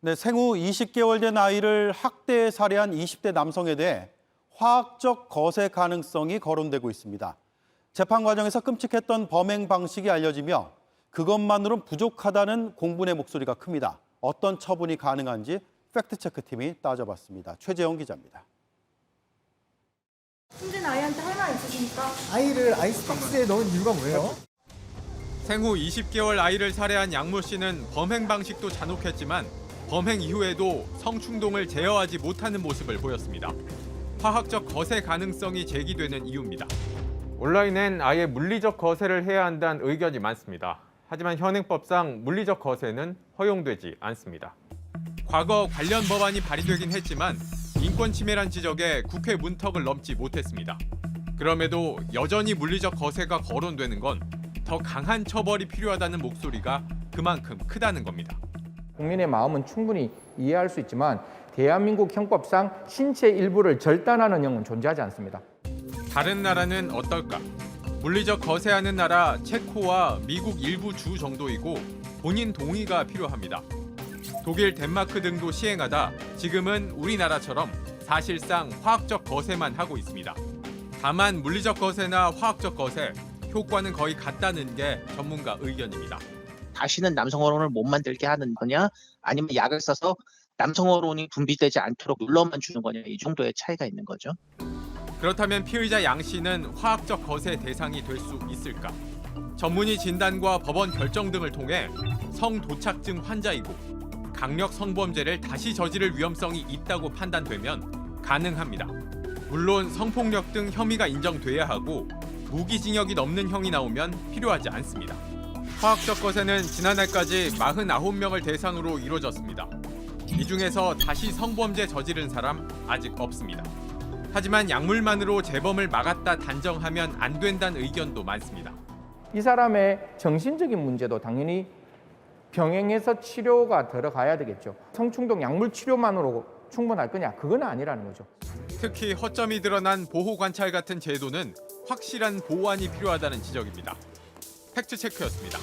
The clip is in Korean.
네, 생후 20개월 된 아이를 학대해 살해한 20대 남성에 대해 화학적 거세 가능성이 거론되고 있습니다. 재판 과정에서 끔찍했던 범행 방식이 알려지며 그것만으로는 부족하다는 공분의 목소리가 큽니다. 어떤 처분이 가능한지 팩트체크팀이 따져봤습니다. 최재영 기자입니다. 숨진 아이한테 할 말 있으십니까? 아이를 아이스박스에 넣은 이유가 뭐예요? 생후 20개월 아이를 살해한 양모 씨는 범행 방식도 잔혹했지만 범행 이후에도 성충동을 제어하지 못하는 모습을 보였습니다. 화학적 거세 가능성이 제기되는 이유입니다. 온라인엔 아예 물리적 거세를 해야 한다는 의견이 많습니다. 하지만 현행법상 물리적 거세는 허용되지 않습니다. 과거 관련 법안이 발의되긴 했지만 인권 침해란 지적에 국회 문턱을 넘지 못했습니다. 그럼에도 여전히 물리적 거세가 거론되는 건 더 강한 처벌이 필요하다는 목소리가 그만큼 크다는 겁니다. 국민의 마음은 충분히 이해할 수 있지만 대한민국 형법상 신체 일부를 절단하는 형은 존재하지 않습니다. 다른 나라는 어떨까? 물리적 거세하는 나라 체코와 미국 일부 주 정도이고 본인 동의가 필요합니다. 독일, 덴마크 등도 시행하다 지금은 우리나라처럼 사실상 화학적 거세만 하고 있습니다. 다만 물리적 거세나 화학적 거세, 효과는 거의 같다는 게 전문가 의견입니다. 다시는 남성 호르몬을 못 만들게 하는 거냐, 아니면 약을 써서 남성 호르몬이 분비되지 않도록 눌러만 주는 거냐, 이 정도의 차이가 있는 거죠. 그렇다면 피의자 양 씨는 화학적 거세 대상이 될 수 있을까? 전문의 진단과 법원 결정 등을 통해 성도착증 환자이고 강력 성범죄를 다시 저지를 위험성이 있다고 판단되면 가능합니다. 물론 성폭력 등 혐의가 인정돼야 하고 무기징역이 넘는 형이 나오면 필요하지 않습니다. 화학적 거세는 지난해까지 49명을 대상으로 이루어졌습니다. 이 중에서 다시 성범죄 저지른 사람 아직 없습니다. 하지만 약물만으로 재범을 막았다 단정하면 안 된다는 의견도 많습니다. 이 사람의 정신적인 문제도 당연히 병행해서 치료가 들어가야 되겠죠. 성충동 약물 치료만으로 충분할 거냐? 그건 아니라는 거죠. 특히 허점이 드러난 보호관찰 같은 제도는 확실한 보완이 필요하다는 지적입니다. 팩트체크였습니다.